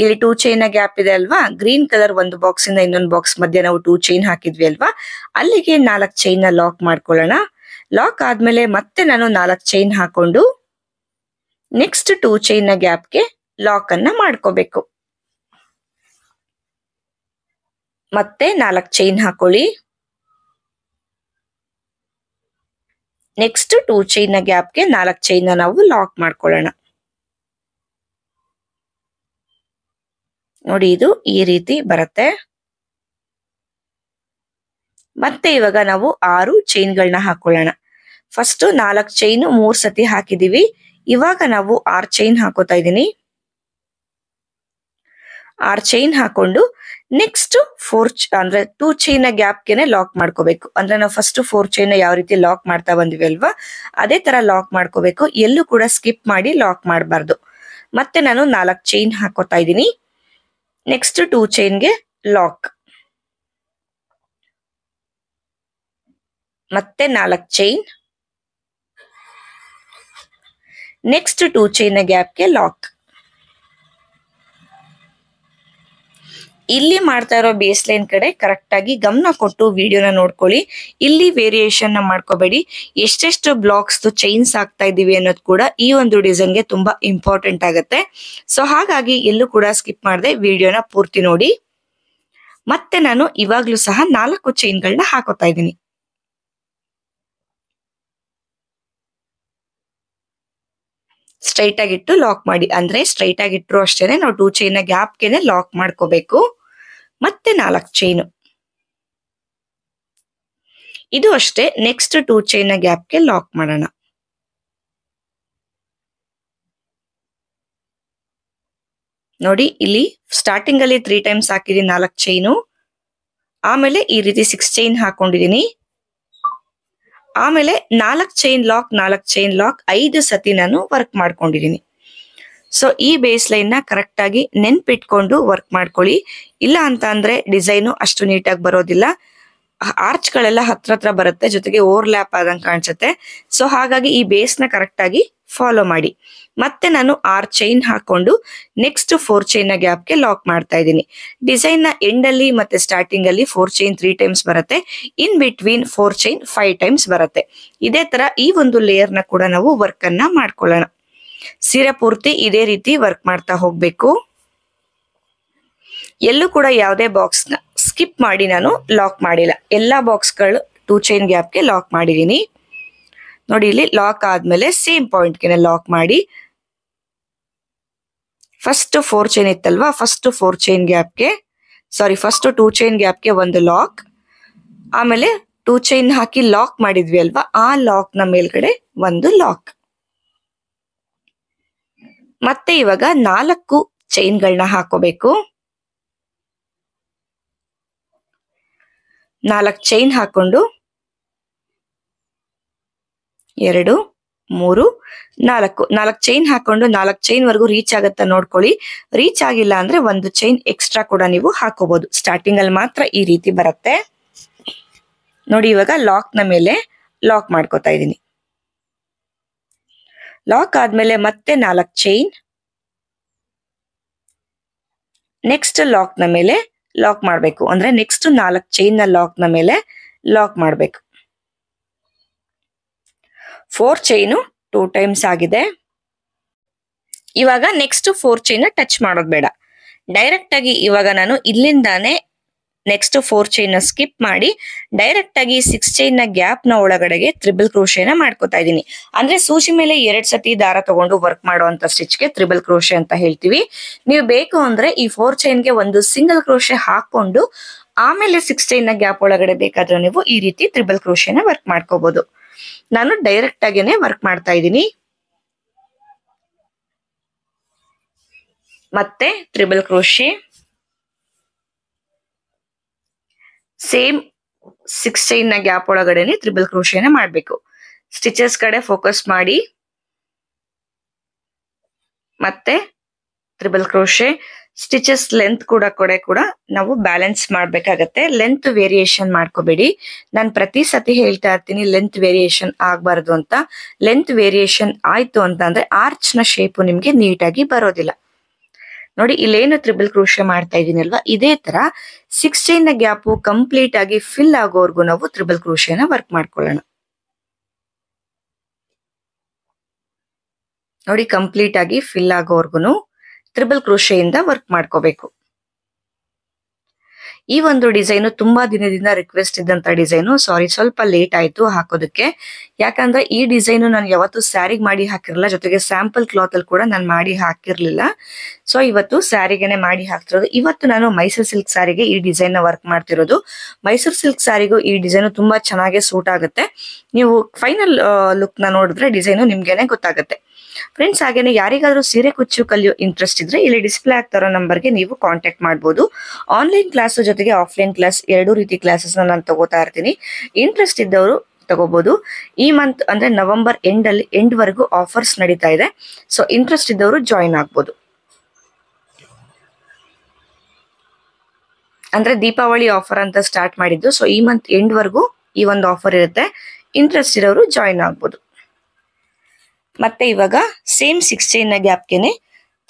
ಇಲ್ಲಿ 2 ಚೈನ್ ನ ಗ್ಯಾಪ್ ಇದೆ ಅಲ್ವಾ, ಗ್ರೀನ್ ಕಲರ್ ಒಂದು ಬಾಕ್ಸ್ ಇಂದ ಇನ್ನೊಂದು ಬಾಕ್ಸ್ ಮಧ್ಯೆ ನಾವು 2 ಚೈನ್ ಹಾಕಿದ್ವಿ ಅಲ್ವಾ, ಅಲ್ಲಿಗೆ 4 ಚೈನ್ ನ ಲಾಕ್ ಮಾಡ್ಕೊಳ್ಳೋಣ. ಲಾಕ್ ಆದ್ಮೇಲೆ ಮತ್ತೆ ನಾನು 4 ಚೈನ್ ಹಾಕೊಂಡು ನೆಕ್ಸ್ಟ್ 2 ಚೈನ್ ನ ಗ್ಯಾಪ್ಗೆ ಲಾಕ್ ಅನ್ನ ಮಾಡ್ಕೋಬೇಕು. ಮತ್ತೆ 4 ಚೈನ್ ಹಾಕೊಳ್ಳಿ. ನೆಕ್ಸ್ಟ್ 2 ಚೈನ್ ನ ಗ್ಯಾಪ್ಗೆ 4 ಚೈನ್ ನ ನಾವು ಲಾಕ್ ಮಾಡ್ಕೊಳ್ಳೋಣ. ನೋಡಿ, ಇದು ಈ ರೀತಿ ಬರುತ್ತೆ. ಮತ್ತೆ ಇವಾಗ ನಾವು 6 ಚೈನ್ ಗಳನ್ನ ಹಾಕೊಳ್ಳೋಣ. ಫಸ್ಟ್ 4 ಚೈನ್ 3 ಸತಿ ಹಾಕಿದೀವಿ. ಇವಾಗ ನಾವು 6 ಚೈನ್ ಹಾಕೋತಾ ಇದೀನಿ. 6 ಚೈನ್ ಹಾಕೊಂಡು ನೆಕ್ಸ್ಟ್ 4 ಅಂದ್ರೆ 2 ಚೈನ್ ನ ಗ್ಯಾಪ್ಗೆನೆ ಲಾಕ್ ಮಾಡ್ಕೋಬೇಕು. ಅಂದ್ರೆ ನಾವು ಫಸ್ಟ್ 4 ಚೈನ್ ಯಾವ ರೀತಿ ಲಾಕ್ ಮಾಡ್ತಾ ಬಂದ್ವಿ ಅಲ್ವಾ, ಅದೇ ತರ ಲಾಕ್ ಮಾಡ್ಕೋಬೇಕು. ಎಲ್ಲೂ ಕೂಡ ಸ್ಕಿಪ್ ಮಾಡಿ ಲಾಕ್ ಮಾಡಬಾರ್ದು. ಮತ್ತೆ ನಾನು 4 ಚೈನ್ ಹಾಕೋತಾ ಇದೀನಿ. ನೆಕ್ಸ್ಟ್ 2 ಚೈನ್ಗೆ ಲಾಕ್, ಮತ್ತೆ 4 ಚೈನ್, ನೆಕ್ಸ್ಟ್ 2 ಚೈನ್ ನ ಗ್ಯಾಪ್ಗೆ ಲಾಕ್. ಇಲ್ಲಿ ಮಾಡ್ತಾ ಇರೋ ಬೇಸ್ ಲೈನ್ ಕಡೆ ಕರೆಕ್ಟ್ ಆಗಿ ಗಮನ ಕೊಟ್ಟು ವಿಡಿಯೋನ ನೋಡ್ಕೊಳ್ಳಿ. ಇಲ್ಲಿ ವೇರಿಯೇಷನ್ ನ ಮಾಡ್ಕೋಬೇಡಿ. ಎಷ್ಟೆಷ್ಟು ಬ್ಲಾಕ್ಸ್ ಚೈನ್ಸ್ ಹಾಕ್ತಾ ಇದೀವಿ ಅನ್ನೋದು ಕೂಡ ಈ ಒಂದು ಡಿಸೈನ್ ಗೆ ತುಂಬಾ ಇಂಪಾರ್ಟೆಂಟ್ ಆಗುತ್ತೆ. ಸೊ ಹಾಗಾಗಿ ಎಲ್ಲೂ ಕೂಡ ಸ್ಕಿಪ್ ಮಾಡದೆ ವಿಡಿಯೋನ ಪೂರ್ತಿ ನೋಡಿ. ಮತ್ತೆ ನಾನು ಇವಾಗ್ಲೂ ಸಹ 4 ಚೈನ್ ಗಳನ್ನ ಹಾಕೋತಾ ಇದ್ದೀನಿ. ಸ್ಟ್ರೈಟ್ ಆಗಿಟ್ಟು ಲಾಕ್ ಮಾಡಿ, ಅಂದ್ರೆ ಸ್ಟ್ರೈಟ್ ಆಗಿಟ್ರು ಅಷ್ಟೇನೆ ನಾವು 2 ಚೈನ್ ನ ಗ್ಯಾಪ್ಗೆನೆ ಲಾಕ್ ಮಾಡ್ಕೋಬೇಕು. ಮತ್ತೆ 4 ಚೈನ್, ಇದು ಅಷ್ಟೇ. ನೆಕ್ಸ್ಟ್ 2 ಚೈನ್ ನ ಗ್ಯಾಪ್ಗೆ ಲಾಕ್ ಮಾಡೋಣ. ನೋಡಿ, ಇಲ್ಲಿ ಸ್ಟಾರ್ಟಿಂಗ್ ಅಲ್ಲಿ 3 ಟೈಮ್ಸ್ ಹಾಕಿದೀನಿ 4 ಚೈನು, ಆಮೇಲೆ ಈ ರೀತಿ 6 ಚೈನ್ ಹಾಕೊಂಡಿದೀನಿ, ಆಮೇಲೆ 4 ಚೈನ್ ಲಾಕ್ 4 ಚೈನ್ ಲಾಕ್ 5 ಸತಿ ನಾನು ವರ್ಕ್ ಮಾಡ್ಕೊಂಡಿದೀನಿ. ಸೊ ಈ ಬೇಸ್ ಲೈನ್ ನ ಕರೆಕ್ಟ್ ಆಗಿ ನೆನ್ಪಿಟ್ಕೊಂಡು ವರ್ಕ್ ಮಾಡ್ಕೊಳ್ಳಿ. ಇಲ್ಲ ಅಂತ ಅಂದ್ರೆ ಡಿಸೈನು ಅಷ್ಟು ನೀಟಾಗಿ ಬರೋದಿಲ್ಲ. ಆರ್ಚ್ ಗಳೆಲ್ಲ ಹತ್ರ ಬರುತ್ತೆ, ಜೊತೆಗೆ ಓವರ್ಲ್ಯಾಪ್ ಆದಂಗೆ ಕಾಣಿಸುತ್ತೆ. ಸೊ ಹಾಗಾಗಿ ಈ ಬೇಸ್ ನ ಕರೆಕ್ಟ್ ಆಗಿ ಫಾಲೋ ಮಾಡಿ. ಮತ್ತೆ ನಾನು 6 ಚೈನ್ ಹಾಕೊಂಡು ನೆಕ್ಸ್ಟ್ 4 ಚೈನ್ ನ ಗ್ಯಾಪ್ಗೆ ಲಾಕ್ ಮಾಡ್ತಾ ಇದ್ದೀನಿ. ಡಿಸೈನ್ ನ ಎಂಡ್ ಅಲ್ಲಿ ಮತ್ತೆ ಸ್ಟಾರ್ಟಿಂಗ್ ಅಲ್ಲಿ 4 ಚೈನ್ 3 ಟೈಮ್ಸ್ ಬರುತ್ತೆ, ಇನ್ ಬಿಟ್ವೀನ್ 4 ಚೈನ್ 5 ಟೈಮ್ಸ್ ಬರುತ್ತೆ. ಇದೇ ತರ ಈ ಒಂದು ಲೇಯರ್ ನ ಕೂಡ ನಾವು ವರ್ಕ್ ಅನ್ನ ಮಾಡ್ಕೊಳ್ಳೋಣ. ಸೀರೆ ಪೂರ್ತಿ ಇದೇ ರೀತಿ ವರ್ಕ್ ಮಾಡ್ತಾ ಹೋಗ್ಬೇಕು. ಎಲ್ಲೂ ಕೂಡ ಯಾವುದೇ ಬಾಕ್ಸ್ ನ ಸ್ಕಿಪ್ ಮಾಡಿ ನಾನು ಲಾಕ್ ಮಾಡಿಲ್ಲ. ಎಲ್ಲಾ ಬಾಕ್ಸ್ ಗಳು 2 ಚೈನ್ ಗ್ಯಾಪ್ಗೆ ಲಾಕ್ ಮಾಡಿದೀನಿ. ನೋಡಿ, ಇಲ್ಲಿ ಲಾಕ್ ಆದ್ಮೇಲೆ ಸೇಮ್ ಪಾಯಿಂಟ್ಗೆ ಲಾಕ್ ಮಾಡಿ. ಫಸ್ಟ್ 4 ಚೈನ್ ಇತ್ತಲ್ವಾ, ಫಸ್ಟ್ 4 ಚೈನ್ ಗ್ಯಾಪ್ಗೆ ಫಸ್ಟ್ 2 ಚೈನ್ ಗ್ಯಾಪ್ಗೆ ಒಂದು ಲಾಕ್, ಆಮೇಲೆ 2 ಚೈನ್ ಹಾಕಿ ಲಾಕ್ ಮಾಡಿದ್ವಿ ಅಲ್ವಾ, ಆ ಲಾಕ್ ನ ಮೇಲ್ಗಡೆ ಒಂದು ಲಾಕ್. ಮತ್ತೆ ಇವಾಗ 4 ಚೈನ್ ಗಳನ್ನ ಹಾಕೋಬೇಕು. 4 ಚೈನ್ ಹಾಕೊಂಡು 2 3 4 ಚೈನ್ ಹಾಕೊಂಡು 4 ಚೈನ್ ವರೆಗೂ ರೀಚ್ ಆಗತ್ತಾ ನೋಡ್ಕೊಳ್ಳಿ. ರೀಚ್ ಆಗಿಲ್ಲ ಅಂದ್ರೆ ಒಂದು ಚೈನ್ ಎಕ್ಸ್ಟ್ರಾ ಕೂಡ ನೀವು ಹಾಕೋಬಹುದು. ಸ್ಟಾರ್ಟಿಂಗ್ ಅಲ್ಲಿ ಮಾತ್ರ ಈ ರೀತಿ ಬರುತ್ತೆ. ನೋಡಿ ಇವಾಗ ಲಾಕ್ ನ ಮೇಲೆ ಲಾಕ್ ಮಾಡ್ಕೋತಾ ಇದ್ದೀನಿ. ಲಾಕ್ ಆದ್ಮೇಲೆ ಮತ್ತೆ 4 ಚೈನ್, ನೆಕ್ಸ್ಟ್ ಲಾಕ್ ನ ಮೇಲೆ ಲಾಕ್ ಮಾಡಬೇಕು. ಅಂದ್ರೆ ನೆಕ್ಸ್ಟ್ 4 ಚೈನ್ ನ ಲಾಕ್ ನ ಮೇಲೆ ಲಾಕ್ ಮಾಡಬೇಕು. 4 ಚೈನು 2 ಟೈಮ್ಸ್ ಆಗಿದೆ. ಇವಾಗ ನೆಕ್ಸ್ಟ್ 4 ಚೈನ್ ಟಚ್ ಮಾಡೋದು ಬೇಡ. ಡೈರೆಕ್ಟ್ ಆಗಿ ಇವಾಗ ನಾನು ಇಲ್ಲಿಂದಾನೆ ನೆಕ್ಸ್ಟ್ 4 ಚೈನ್ ಸ್ಕಿಪ್ ಮಾಡಿ ಡೈರೆಕ್ಟ್ ಆಗಿ 6 ಚೈನ್ ನ ಗ್ಯಾಪ್ ನ ಒಳಗಡೆಗೆ ತ್ರಿಬಲ್ ಕ್ರೋಶೆನ ಮಾಡ್ಕೋತಾ ಇದ್ದೀನಿ. ಅಂದ್ರೆ ಸೂಜಿ ಮೇಲೆ 2 ಸತಿ ದಾರ ತಗೊಂಡು ವರ್ಕ್ ಮಾಡುವಂತ ಸ್ಟಿಚ್ ಗೆ ತ್ರಿಬಲ್ ಕ್ರೋಶೆ ಅಂತ ಹೇಳ್ತೀವಿ. ನೀವು ಬೇಕು ಅಂದ್ರೆ ಈ 4 ಚೈನ್ ಗೆ ಒಂದು ಸಿಂಗಲ್ ಕ್ರೋಶೆ ಹಾಕೊಂಡು ಆಮೇಲೆ 6 ಚೈನ್ ನ ಗ್ಯಾಪ್ ಒಳಗಡೆ ಬೇಕಾದ್ರೆ ನೀವು ಈ ರೀತಿ ತ್ರಿಬಲ್ ಕ್ರೋಶೆನ ವರ್ಕ್ ಮಾಡ್ಕೋಬಹುದು. ನಾನು ಡೈರೆಕ್ಟ್ ಆಗೇನೆ ವರ್ಕ್ ಮಾಡ್ತಾ ಇದ್ದೀನಿ. ಮತ್ತೆ ತ್ರಿಬಲ್ ಕ್ರೋಶೆ, ಸೇಮ್ 6 ಚೈನ್ ನ ಗ್ಯಾಪ್ ಒಳಗಡೆನೆ ತ್ರಿಬಲ್ ಕ್ರೋಶೆನ ಮಾಡಬೇಕು. ಸ್ಟಿಚಸ್ ಕಡೆ ಫೋಕಸ್ ಮಾಡಿ ಮತ್ತೆ ತ್ರಿಬಲ್ ಕ್ರೋಶೆ. ಸ್ಟಿಚಸ್ ಲೆಂತ್ ಕೂಡ ನಾವು ಬ್ಯಾಲೆನ್ಸ್ ಮಾಡ್ಬೇಕಾಗತ್ತೆ. ಲೆಂತ್ ವೇರಿಯೇಷನ್ ಮಾಡ್ಕೋಬೇಡಿ. ನಾನು ಪ್ರತಿ ಸತಿ ಹೇಳ್ತಾ ಇರ್ತೀನಿ ಲೆಂತ್ ವೇರಿಯೇಷನ್ ಆಗ್ಬಾರ್ದು ಅಂತ. ಲೆಂತ್ ವೇರಿಯೇಷನ್ ಆಯ್ತು ಅಂತ ಅಂದ್ರೆ ಆರ್ಚ್ ನ ಶೇಪ್ ನಿಮ್ಗೆ ನೀಟಾಗಿ ಬರೋದಿಲ್ಲ. ನೋಡಿ ಇಲ್ಲೇನು ತ್ರಿಬಲ್ ಕ್ರೋಶೆ ಮಾಡ್ತಾ ಇದೀನಿ ಅಲ್ವಾ, ಇದೇ ತರ 6 ಚೈನ್ ನ ಗ್ಯಾಪ್ ಕಂಪ್ಲೀಟ್ ಆಗಿ ಫಿಲ್ ಆಗೋವರೆಗೂ ನಾವು ತ್ರಿಬಲ್ ಕ್ರೋಶೆನ ವರ್ಕ್ ಮಾಡ್ಕೊಳ್ಳೋಣ. ನೋಡಿ ಕಂಪ್ಲೀಟ್ ಆಗಿ ಫಿಲ್ ಆಗೋವರೆಗೂ ತ್ರಿಬಲ್ ಕ್ರೋಶೆಯಿಂದ ವರ್ಕ್ ಮಾಡ್ಕೋಬೇಕು. ಈ ಒಂದು ಡಿಸೈನ್ ತುಂಬಾ ದಿನದಿಂದ ರಿಕ್ವೆಸ್ಟ್ ಇದ್ದಂತ ಡಿಸೈನು. ಸಾರಿ, ಸ್ವಲ್ಪ ಲೇಟ್ ಆಯ್ತು ಹಾಕೋದಕ್ಕೆ. ಯಾಕಂದ್ರೆ ಈ ಡಿಸೈನ್ ನಾನು ಯಾವತ್ತು ಸ್ಯಾರಿಗೆ ಮಾಡಿ ಹಾಕಿರಲಿಲ್ಲ, ಜೊತೆಗೆ ಸ್ಯಾಂಪಲ್ ಕ್ಲಾತ್ ಅಲ್ಲಿ ಕೂಡ ನಾನು ಮಾಡಿ ಹಾಕಿರ್ಲಿಲ್ಲ. ಸೊ ಇವತ್ತು ಸ್ಯಾರಿಗೆನೆ ಮಾಡಿ ಹಾಕ್ತಿರೋದು. ಇವತ್ತು ನಾನು ಮೈಸೂರು ಸಿಲ್ಕ್ ಸ್ಯಾರಿಗೆ ಈ ಡಿಸೈನ್ ನ ವರ್ಕ್ ಮಾಡ್ತಿರೋದು. ಮೈಸೂರು ಸಿಲ್ಕ್ ಸ್ಯಾರಿಗೂ ಈ ಡಿಸೈನ್ ತುಂಬಾ ಚೆನ್ನಾಗಿ ಸೂಟ್ ಆಗುತ್ತೆ. ನೀವು ಫೈನಲ್ ಲುಕ್ ನ ನೋಡಿದ್ರೆ ಡಿಸೈನು ನಿಮ್ಗೆನೆ ಗೊತ್ತಾಗುತ್ತೆ. ಫ್ರೆಂಡ್ಸ್, ಹಾಗೇನೆ ಯಾರಿಗಾದ್ರೂ ಸೀರೆ ಕುಚ್ಚು ಕಲಿಯೋ ಇಂಟ್ರೆಸ್ಟ್ ಇದ್ರೆ ಇಲ್ಲಿ ಡಿಸ್ಪ್ಲೇ ಆಗ್ತಾರೋ ನಂಬರ್ಗೆ ನೀವು ಕಾಂಟ್ಯಾಕ್ಟ್ ಮಾಡಬಹುದು. ಆನ್ಲೈನ್ ಕ್ಲಾಸ್ ಜೊತೆಗೆ ಆಫ್ಲೈನ್ ಕ್ಲಾಸ್ 2 ರೀತಿ ಕ್ಲಾಸಸ್ ನಾನು ತಗೋತಾ ಇರ್ತೀನಿ. ಇಂಟ್ರೆಸ್ಟ್ ಇದ್ದವರು ತಗೋಬಹುದು. ಈ ಮಂತ್ ಅಂದ್ರೆ ನವೆಂಬರ್ ಎಂಡ್ ವರೆಗೂ ಆಫರ್ಸ್ ನಡೀತಾ ಇದೆ. ಸೊ ಇಂಟ್ರೆಸ್ಟ್ ಇದ್ದವರು ಜಾಯಿನ್ ಆಗ್ಬೋದು. ಅಂದ್ರೆ ದೀಪಾವಳಿ ಆಫರ್ ಅಂತ ಸ್ಟಾರ್ಟ್ ಮಾಡಿದ್ದು. ಸೊ ಈ ಮಂತ್ ಎಂಡ್ ವರೆಗೂ ಈ ಒಂದು ಆಫರ್ ಇರುತ್ತೆ. ಇಂಟ್ರೆಸ್ಟ್ ಇರೋರು ಜಾಯಿನ್ ಆಗ್ಬೋದು. ಮತ್ತೆ ಇವಾಗ ಸೇಮ್ 6 ಚೈನ್ ನ ಗ್ಯಾಪ್ಗೆನೆ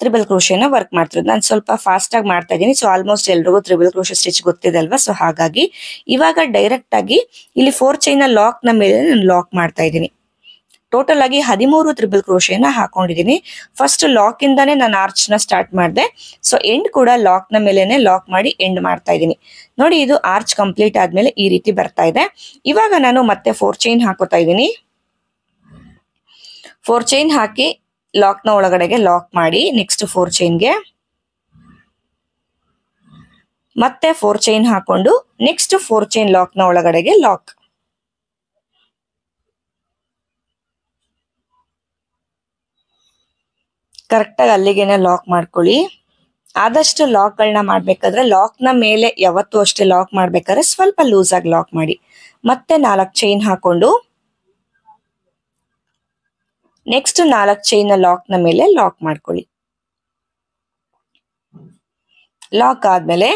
ತ್ರಿಬಲ್ ಕ್ರೋಶೆನ ವರ್ಕ್ ಮಾಡ್ತಿರೋದು. ನಾನು ಸ್ವಲ್ಪ ಫಾಸ್ಟ್ ಆಗಿ ಮಾಡ್ತಾ ಇದ್ದೀನಿ. ಸೊ ಆಲ್ಮೋಸ್ಟ್ ಎಲ್ರಿಗೂ ತ್ರಿಬಲ್ ಕ್ರೋಶೆ ಸ್ಟಿಚ್ ಗೊತ್ತಿದೆ ಅಲ್ವಾ. ಸೊ ಹಾಗಾಗಿ ಇವಾಗ ಡೈರೆಕ್ಟ್ ಆಗಿ ಇಲ್ಲಿ 4 ಚೈನ್ ನ ಲಾಕ್ ನ ಮೇಲೆ ನಾನು ಲಾಕ್ ಮಾಡ್ತಾ ಇದ್ದೀನಿ. ಟೋಟಲ್ ಆಗಿ 13 ತ್ರಿಬಲ್ ಕ್ರೋಶೆನ ಹಾಕೊಂಡಿದ್ದೀನಿ. ಫಸ್ಟ್ ಲಾಕ್ ಇಂದಾನೆ ನಾನು ಆರ್ಚ್ ನ ಸ್ಟಾರ್ಟ್ ಮಾಡಿದೆ. ಸೊ ಎಂಡ್ ಕೂಡ ಲಾಕ್ ನ ಮೇಲೆನೆ ಲಾಕ್ ಮಾಡಿ ಎಂಡ್ ಮಾಡ್ತಾ ಇದ್ದೀನಿ. ನೋಡಿ ಇದು ಆರ್ಚ್ ಕಂಪ್ಲೀಟ್ ಆದ್ಮೇಲೆ ಈ ರೀತಿ ಬರ್ತಾ ಇದೆ. ಇವಾಗ ನಾನು ಮತ್ತೆ 4 ಚೈನ್ ಹಾಕೋತಾ ಇದ್ದೀನಿ. 4 ಚೈನ್ ಹಾಕಿ ಲಾಕ್ ನ ಒಳಗಡೆಗೆ ಲಾಕ್ ಮಾಡಿ ನೆಕ್ಸ್ಟ್ 4 ಚೈನ್ಗೆ ಮತ್ತೆ 4 ಚೈನ್ ಹಾಕೊಂಡು ನೆಕ್ಸ್ಟ್ 4 ಚೈನ್ ಲಾಕ್ ನ ಒಳಗಡೆಗೆ ಲಾಕ್. ಕರೆಕ್ಟ್ ಆಗಿ ಅಲ್ಲಿಗೆನೆ ಲಾಕ್ ಮಾಡ್ಕೊಳ್ಳಿ. ಆದಷ್ಟು ಲಾಕ್ ಗಳನ್ನ ಮಾಡ್ಬೇಕಾದ್ರೆ ಲಾಕ್ ನ ಮೇಲೆ ಯಾವತ್ತೂ ಅಷ್ಟೇ ಲಾಕ್ ಮಾಡ್ಬೇಕಾದ್ರೆ ಸ್ವಲ್ಪ ಲೂಸ್ ಆಗಿ ಲಾಕ್ ಮಾಡಿ. ಮತ್ತೆ 4 ಚೈನ್ ಹಾಕೊಂಡು ನೆಕ್ಸ್ಟ್ 4 ಚೈನ್ ಲಾಕ್ ನ ಮೇಲೆ ಲಾಕ್ ಮಾಡ್ಕೊಳ್ಳಿ. ಲಾಕ್ ಆದ್ಮೇಲೆ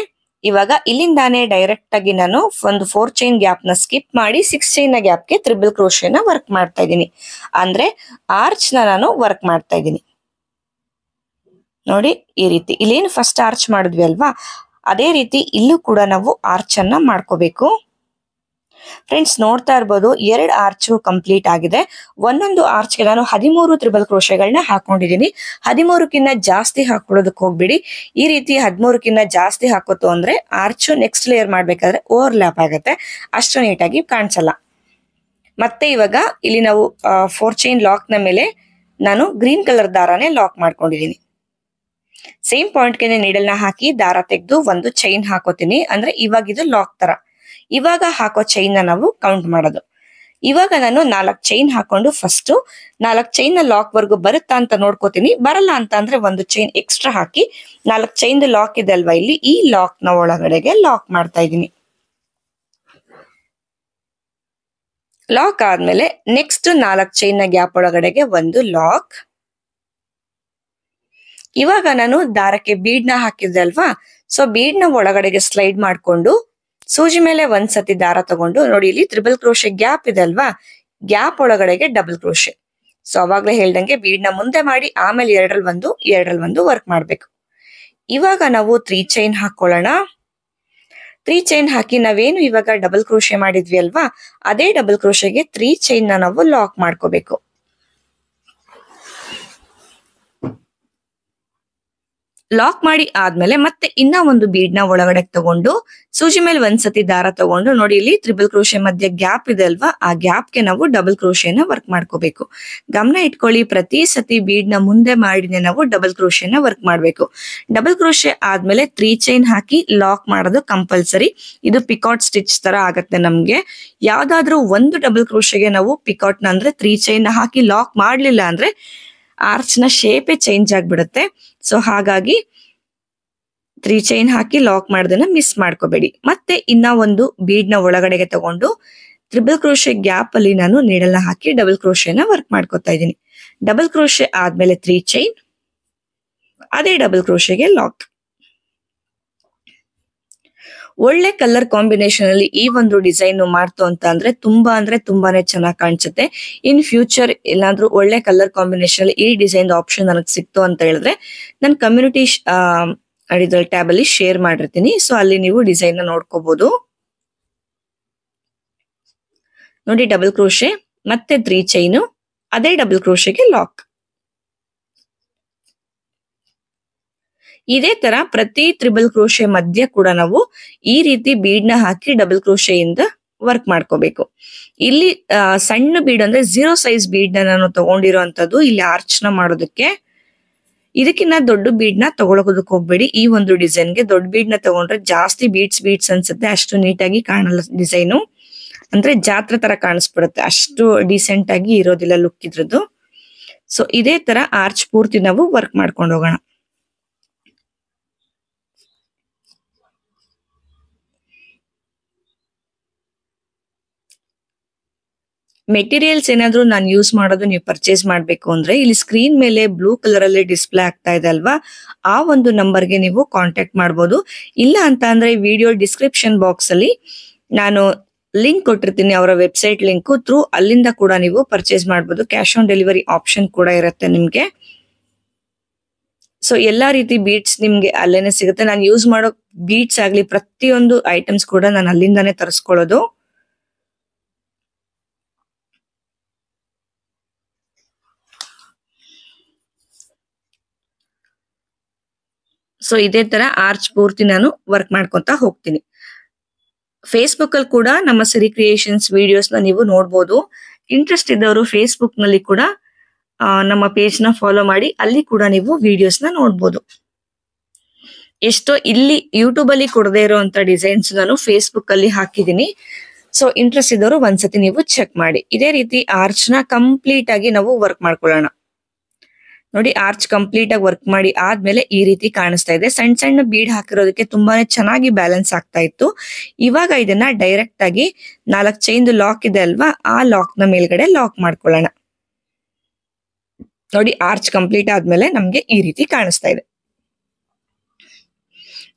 ಇವಾಗ ಇಲ್ಲಿಂದಾನೆ ಡೈರೆಕ್ಟ್ ಆಗಿ ನಾನು ಒಂದು 4 ಚೈನ್ ಗ್ಯಾಪ್ ನ ಸ್ಕಿಪ್ ಮಾಡಿ 6 ಚೈನ್ ನ ಗ್ಯಾಪ್ಗೆ ತ್ರಿಬಲ್ ಕ್ರೋಶೆನ ವರ್ಕ್ ಮಾಡ್ತಾ ಇದ್ದೀನಿ. ಅಂದ್ರೆ ಆರ್ಚ್ ನ ನಾನು ವರ್ಕ್ ಮಾಡ್ತಾ ಇದ್ದೀನಿ. ನೋಡಿ ಈ ರೀತಿ ಇಲ್ಲೇನು ಫಸ್ಟ್ ಆರ್ಚ್ ಮಾಡಿದ್ವಿ ಅಲ್ವಾ, ಅದೇ ರೀತಿ ಇಲ್ಲೂ ಕೂಡ ನಾವು ಆರ್ಚ್ ಅನ್ನ ಮಾಡ್ಕೋಬೇಕು. ಫ್ರೆಂಡ್ಸ್ ನೋಡ್ತಾ ಇರ್ಬೋದು 2 ಆರ್ಚ್ ಕಂಪ್ಲೀಟ್ ಆಗಿದೆ. ಒಂದೊಂದು ಆರ್ಚ್ಗೆ ನಾನು 13 ತ್ರಿಬಲ್ ಕ್ರೋಶೆಗಳನ್ನ ಹಾಕೊಂಡಿದ್ದೀನಿ. 13ಕ್ಕಿಂತ ಜಾಸ್ತಿ ಹಾಕೊಳ್ಳೋದಕ್ಕೆ ಹೋಗ್ಬಿಡಿ. ಈ ರೀತಿ 13ಕ್ಕಿಂತ ಜಾಸ್ತಿ ಹಾಕೋತು ಅಂದ್ರೆ ಆರ್ಚ್ ನೆಕ್ಸ್ಟ್ ಲೇಯರ್ ಮಾಡ್ಬೇಕಾದ್ರೆ ಓವರ್ಲ್ಯಾಪ್ ಆಗುತ್ತೆ, ಅಷ್ಟು ನೀಟಾಗಿ ಕಾಣಿಸಲ್ಲ. ಮತ್ತೆ ಇವಾಗ ಇಲ್ಲಿ ನಾವು 4 ಚೈನ್ ಲಾಕ್ ನ ಮೇಲೆ ನಾನು ಗ್ರೀನ್ ಕಲರ್ ದಾರಾನೇ ಲಾಕ್ ಮಾಡ್ಕೊಂಡಿದ್ದೀನಿ. ಸೇಮ್ ಪಾಯಿಂಟ್ಗೆ ನೀಡಲ್ನ ಹಾಕಿ ದಾರ ತೆಗೆದು ಒಂದು ಚೈನ್ ಹಾಕೋತೀನಿ. ಅಂದ್ರೆ ಇವಾಗ ಇದು ಲಾಕ್ ತರ. ಇವಾಗ ಹಾಕೋ ಚೈನ್ ನ ನಾವು ಕೌಂಟ್ ಮಾಡೋದು. ಇವಾಗ ನಾನು 4 ಚೈನ್ ಹಾಕೊಂಡು ಫಸ್ಟ್ 4 ಚೈನ್ ನ ಲಾಕ್ ವರ್ಗು ಬರುತ್ತಾ ಅಂತ ನೋಡ್ಕೋತೀನಿ. ಬರಲ್ಲ ಅಂತ ಅಂದ್ರೆ ಒಂದು ಚೈನ್ ಎಕ್ಸ್ಟ್ರಾ ಹಾಕಿ 4 ಚೈನ್ ಲಾಕ್ ಇದೆ ಅಲ್ವಾ, ಇಲ್ಲಿ ಈ ಲಾಕ್ ನ ಒಳಗಡೆಗೆ ಲಾಕ್ ಮಾಡ್ತಾ ಇದ್ದೀನಿ. ಲಾಕ್ ಆದ್ಮೇಲೆ ನೆಕ್ಸ್ಟ್ 4 ಚೈನ್ ನ ಗ್ಯಾಪ್ ಒಳಗಡೆಗೆ ಒಂದು ಲಾಕ್. ಇವಾಗ ನಾನು ದಾರಕ್ಕೆ ಬೀಡ್ ನ ಹಾಕಿದ್ದೆ ಅಲ್ವಾ, ಸೊ ಬೀಡ್ ನ ಒಳಗಡೆಗೆ ಸ್ಲೈಡ್ ಮಾಡ್ಕೊಂಡು ಸೂಜಿ ಮೇಲೆ ಒಂದ್ಸತಿ ದಾರ ತಗೊಂಡು ನೋಡಿ ಇಲ್ಲಿ ತ್ರಿಬಲ್ ಕ್ರೋಶೆ ಗ್ಯಾಪ್ ಇದೆ ಅಲ್ವಾ, ಗ್ಯಾಪ್ ಒಳಗಡೆಗೆ ಡಬಲ್ ಕ್ರೋಶೆ. ಸೊ ಅವಾಗ್ಲೇ ಹೇಳ್ದಂಗೆ ಬೀಡ್ ನ ಮುಂದೆ ಮಾಡಿ ಆಮೇಲೆ ಎರಡರಲ್ಲಿ ಒಂದು ವರ್ಕ್ ಮಾಡ್ಬೇಕು. ಇವಾಗ ನಾವು 3 ಚೈನ್ ಹಾಕೊಳ್ಳೋಣ. 3 ಚೈನ್ ಹಾಕಿ ನಾವೇನು ಇವಾಗ ಡಬಲ್ ಕ್ರೋಶೆ ಮಾಡಿದ್ವಿ ಅಲ್ವಾ, ಅದೇ ಡಬಲ್ ಕ್ರೋಶೆಗೆ 3 ಚೈನ್ ನ ನಾವು ಲಾಕ್ ಮಾಡ್ಕೋಬೇಕು. ಲಾಕ್ ಮಾಡಿ ಆದ್ಮೇಲೆ ಮತ್ತೆ ಇನ್ನ ಒಂದು ಬೀಡ್ ನ ಒಳಗಡೆ ತಗೊಂಡು ಸೂಜಿ ಮೇಲೆ ಒಂದ್ಸತಿ ದಾರ ತಗೊಂಡು ನೋಡಿ ಇಲ್ಲಿ ತ್ರಿಬಲ್ ಕ್ರೋಶೆ ಮಧ್ಯೆ ಗ್ಯಾಪ್ ಇದೆ ಅಲ್ವಾ, ಆ ಗ್ಯಾಪ್ ಗೆ ನಾವು ಡಬಲ್ ಕ್ರೋಶೆನ ವರ್ಕ್ ಮಾಡ್ಕೋಬೇಕು. ಗಮನ ಇಟ್ಕೊಳ್ಳಿ, ಪ್ರತಿ ಸತಿ ಬೀಡ್ ನ ಮುಂದೆ ಮಾಡಿನೇ ನಾವು ಡಬಲ್ ಕ್ರೋಶೆನ ವರ್ಕ್ ಮಾಡ್ಬೇಕು. ಡಬಲ್ ಕ್ರೋಶೆ ಆದ್ಮೇಲೆ 3 ಚೈನ್ ಹಾಕಿ ಲಾಕ್ ಮಾಡೋದು ಕಂಪಲ್ಸರಿ. ಇದು ಪಿಕಾಟ್ ಸ್ಟಿಚ್ ತರ ಆಗತ್ತೆ ನಮ್ಗೆ. ಯಾವ್ದಾದ್ರೂ ಒಂದು ಡಬಲ್ ಕ್ರೋಶೆಗೆ ನಾವು ಪಿಕಾಟ್ ನ ಅಂದ್ರೆ 3 ಚೈನ್ ಹಾಕಿ ಲಾಕ್ ಮಾಡ್ಲಿಲ್ಲ ಅಂದ್ರೆ ಆರ್ಚ್ ನ ಶೇಪೇ ಚೇಂಜ್ ಆಗ್ಬಿಡುತ್ತೆ. ಸೊ ಹಾಗಾಗಿ 3 ಚೈನ್ ಹಾಕಿ ಲಾಕ್ ಮಾಡೋದನ್ನ ಮಿಸ್ ಮಾಡ್ಕೋಬೇಡಿ. ಮತ್ತೆ ಇನ್ನ ಒಂದು ಬೀಡ್ ನ ಒಳಗಡೆಗೆ ತಗೊಂಡು ತ್ರಿಬಲ್ ಕ್ರೋಶೆ ಗ್ಯಾಪ್ ಅಲ್ಲಿ ನಾನು ನೀಡಲ್ನ ಹಾಕಿ ಡಬಲ್ ಕ್ರೋಶೆನ ವರ್ಕ್ ಮಾಡ್ಕೊತಾ ಇದ್ದೀನಿ. ಡಬಲ್ ಕ್ರೋಶೆ ಆದ್ಮೇಲೆ 3 ಚೈನ್, ಅದೇ ಡಬಲ್ ಕ್ರೋಶೆಗೆ ಲಾಕ್. ಒಳ್ಳೆ ಕಲರ್ ಕಾಂಬಿನೇಷನ್ ಅಲ್ಲಿ ಈ ಒಂದು ಡಿಸೈನ್ ಮಾಡ್ತು ಅಂತ ಅಂದ್ರೆ ತುಂಬಾನೇ ಚೆನ್ನಾಗಿ ಕಾಣಿಸುತ್ತೆ. ಇನ್ ಫ್ಯೂಚರ್ ಎಲ್ಲಾದ್ರೂ ಒಳ್ಳೆ ಕಲರ್ ಕಾಂಬಿನೇಷನ್ ಅಲ್ಲಿ ಈ ಡಿಸೈನ್ ಆಪ್ಷನ್ ನನಗೆ ಸಿಕ್ತು ಅಂತ ಹೇಳಿದ್ರೆ ನಾನು ಕಮ್ಯುನಿಟಿ ಟ್ಯಾಬ್ ಅಲ್ಲಿ ಶೇರ್ ಮಾಡಿರ್ತೀನಿ. ಸೊ ಅಲ್ಲಿ ನೀವು ಡಿಸೈನ್ ನ ನೋಡ್ಕೋಬಹುದು. ನೋಡಿ ಡಬಲ್ ಕ್ರೋಶೆ ಮತ್ತೆ 3 ಚೈನು, ಅದೇ ಡಬಲ್ ಕ್ರೋಶೆಗೆ ಲಾಕ್. ಇದೇ ತರ ಪ್ರತಿ ತ್ರಿಬಲ್ ಕ್ರೋಶೆ ಮಧ್ಯ ಕೂಡ ನಾವು ಈ ರೀತಿ ಬೀಡ್ ನ ಹಾಕಿ ಡಬಲ್ ಕ್ರೋಶೆಯಿಂದ ವರ್ಕ್ ಮಾಡ್ಕೋಬೇಕು. ಇಲ್ಲಿ ಸಣ್ಣ ಬೀಡ್ ಅಂದ್ರೆ 0 ಸೈಜ್ ಬೀಡ್ ನ ನಾನು ತಗೊಂಡಿರೋಂಥದ್ದು ಇಲ್ಲಿ ಆರ್ಚ್ ನ ಮಾಡೋದಕ್ಕೆ. ಇದಕ್ಕಿನ್ನ ದೊಡ್ಡ ಬೀಡ್ ನ ತಗೊಳಕೋದಕ್ಕೆ ಹೋಗ್ಬೇಡಿ. ಈ ಒಂದು ಡಿಸೈನ್ಗೆ ದೊಡ್ಡ ಬೀಡ್ ನ ತಗೊಂಡ್ರೆ ಜಾಸ್ತಿ ಬೀಡ್ಸ್ ಅನ್ಸುತ್ತೆ, ಅಷ್ಟು ನೀಟಾಗಿ ಕಾಣಲ್ಲ ಡಿಸೈನು. ಅಂದ್ರೆ ಜಾತ್ರೆ ತರ ಕಾಣಿಸ್ಬಿಡುತ್ತೆ, ಅಷ್ಟು ಡಿಸೆಂಟ್ ಆಗಿ ಇರೋದಿಲ್ಲ ಲುಕ್ ಇದ್ರದ್ದು. ಸೊ ಇದೇ ತರ ಆರ್ಚ್ ಪೂರ್ತಿ ನಾವು ವರ್ಕ್ ಮಾಡ್ಕೊಂಡು ಹೋಗೋಣ. ಮೆಟೀರಿಯಲ್ಸ್ ಏನಾದ್ರೂ ನಾನು ಯೂಸ್ ಮಾಡೋದು ನೀವು ಪರ್ಚೇಸ್ ಮಾಡ್ಬೇಕು ಅಂದ್ರೆ ಇಲ್ಲಿ ಸ್ಕ್ರೀನ್ ಮೇಲೆ ಬ್ಲೂ ಕಲರ್ ಅಲ್ಲಿ ಡಿಸ್ಪ್ಲೇ ಆಗ್ತಾ ಇದೆ ಅಲ್ವಾ, ಆ ಒಂದು ನಂಬರ್ಗೆ ನೀವು ಕಾಂಟ್ಯಾಕ್ಟ್ ಮಾಡ್ಬೋದು. ಇಲ್ಲ ಅಂತ ಅಂದ್ರೆ ವಿಡಿಯೋ ಡಿಸ್ಕ್ರಿಪ್ಷನ್ ಬಾಕ್ಸ್ ಅಲ್ಲಿ ನಾನು ಲಿಂಕ್ ಕೊಟ್ಟಿರ್ತೀನಿ, ಅವರ ವೆಬ್ಸೈಟ್ ಲಿಂಕ್ ಥ್ರೂ ಅಲ್ಲಿಂದ ಕೂಡ ನೀವು ಪರ್ಚೇಸ್ ಮಾಡ್ಬೋದು. ಕ್ಯಾಶ್ ಆನ್ ಡೆಲಿವರಿ ಆಪ್ಷನ್ ಕೂಡ ಇರುತ್ತೆ ನಿಮ್ಗೆ. ಸೊ ಎಲ್ಲಾ ರೀತಿ ಬೀಡ್ಸ್ ನಿಮ್ಗೆ ಅಲ್ಲೇನೆ ಸಿಗುತ್ತೆ. ನಾನು ಯೂಸ್ ಮಾಡೋ ಬೀಡ್ಸ್ ಆಗ್ಲಿ ಪ್ರತಿಯೊಂದು ಐಟಮ್ಸ್ ಕೂಡ ನಾನು ಅಲ್ಲಿಂದಾನೇ ತರಿಸ್ಕೊಳ್ಳೋದು. ಸೊ ಇದೇ ತರ ಆರ್ಚ್ ಪೂರ್ತಿ ನಾನು ವರ್ಕ್ ಮಾಡ್ಕೊಂತ ಹೋಗ್ತೀನಿ. ಫೇಸ್ಬುಕ್ ಅಲ್ಲಿ ಕೂಡ ನಮ್ಮ ಸಿರಿ ಕ್ರಿಯೇಷನ್ಸ್ ವಿಡಿಯೋಸ್ ನ ನೀವು ನೋಡ್ಬೋದು. ಇಂಟ್ರೆಸ್ಟ್ ಇದ್ದವರು ಫೇಸ್ಬುಕ್ ನಲ್ಲಿ ಕೂಡ ನಮ್ಮ ಪೇಜ್ ನ ಫಾಲೋ ಮಾಡಿ, ಅಲ್ಲಿ ಕೂಡ ನೀವು ವಿಡಿಯೋಸ್ ನ ನೋಡ್ಬೋದು. ಎಷ್ಟೋ ಇಲ್ಲಿ ಯೂಟ್ಯೂಬ್ ಅಲ್ಲಿ ಕೊಡದೇ ಇರೋಂತ ಡಿಸೈನ್ಸ್ ನಾನು ಫೇಸ್ಬುಕ್ ಅಲ್ಲಿ ಹಾಕಿದೀನಿ. ಸೊ ಇಂಟ್ರೆಸ್ಟ್ ಇದ್ದವರು ಒಂದ್ಸತಿ ನೀವು ಚೆಕ್ ಮಾಡಿ. ಇದೇ ರೀತಿ ಆರ್ಚ್ ನ ಕಂಪ್ಲೀಟ್ ಆಗಿ ನಾವು ವರ್ಕ್ ಮಾಡ್ಕೊಳ್ಳೋಣ. ನೋಡಿ ಆರ್ಚ್ ಕಂಪ್ಲೀಟ್ ಆಗಿ ವರ್ಕ್ ಮಾಡಿ ಆದ್ಮೇಲೆ ಈ ರೀತಿ ಕಾಣಿಸ್ತಾ ಇದೆ. ಸಣ್ಣ ಬೀಡ್ ಹಾಕಿರೋದಕ್ಕೆ ತುಂಬಾನೇ ಚೆನ್ನಾಗಿ ಬ್ಯಾಲೆನ್ಸ್ ಆಗ್ತಾ ಇತ್ತು. ಇವಾಗ ಇದನ್ನ ಡೈರೆಕ್ಟ್ ಆಗಿ 4 ಚೈನ್ ಲಾಕ್ ಇದೆ ಅಲ್ವಾ, ಆ ಲಾಕ್ ನ ಮೇಲ್ಗಡೆ ಲಾಕ್ ಮಾಡ್ಕೊಳ್ಳೋಣ. ನೋಡಿ ಆರ್ಚ್ ಕಂಪ್ಲೀಟ್ ಆದ್ಮೇಲೆ ನಮ್ಗೆ ಈ ರೀತಿ ಕಾಣಿಸ್ತಾ ಇದೆ.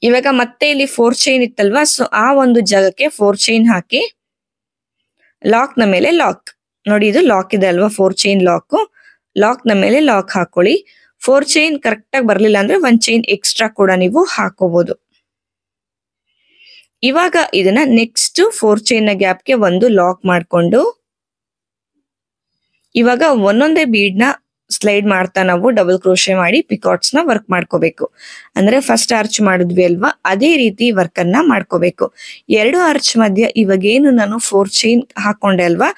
ಇವಾಗ ಮತ್ತೆ ಇಲ್ಲಿ 4 ಚೈನ್ ಇತ್ತಲ್ವಾ, ಸೊ ಆ ಒಂದು ಜಾಗಕ್ಕೆ 4 ಚೈನ್ ಹಾಕಿ ಲಾಕ್ ನ ಮೇಲೆ ಲಾಕ್. ನೋಡಿ ಇದು ಲಾಕ್ ಇದೆ ಅಲ್ವಾ, 4 ಚೈನ್ ಲಾಕ್ ನ ಮೇಲೆ ಲಾಕ್ ಹಾಕೊಳ್ಳಿ. 4 ಚೈನ್ ಕರೆಕ್ಟ್ ಆಗಿ ಬರ್ಲಿಲ್ಲ ಅಂದ್ರೆ 1 ಚೈನ್ ಎಕ್ಸ್ಟ್ರಾ ಕೂಡ ನೀವು ಹಾಕೋಬಹುದು. ಇವಾಗ ಇದನ್ನ ನೆಕ್ಸ್ಟ್ 4 ಚೈನ್ ನ ಗ್ಯಾಪ್ ಗೆ ಒಂದು ಲಾಕ್ ಮಾಡ್ಕೊಂಡು ಇವಾಗ ಒಂದೊಂದೇ ಬೀಡ್ ನ ಸ್ಲೈಡ್ ಮಾಡ್ತಾ ನಾವು ಡಬಲ್ ಕ್ರೋಶೆ ಮಾಡಿ ಪಿಕಾಟ್ಸ್ ನ ವರ್ಕ್ ಮಾಡ್ಕೋಬೇಕು. ಅಂದ್ರೆ ಫಸ್ಟ್ ಆರ್ಚ್ ಮಾಡಿದ್ವಿ ಅಲ್ವಾ, ಅದೇ ರೀತಿ ವರ್ಕ್ ಅನ್ನ ಮಾಡ್ಕೋಬೇಕು. 2 ಆರ್ಚ್ ಮಧ್ಯ ಇವಾಗ ಏನು ನಾನು 4 ಚೈನ್ ಹಾಕೊಂಡೆ ಅಲ್ವಾ,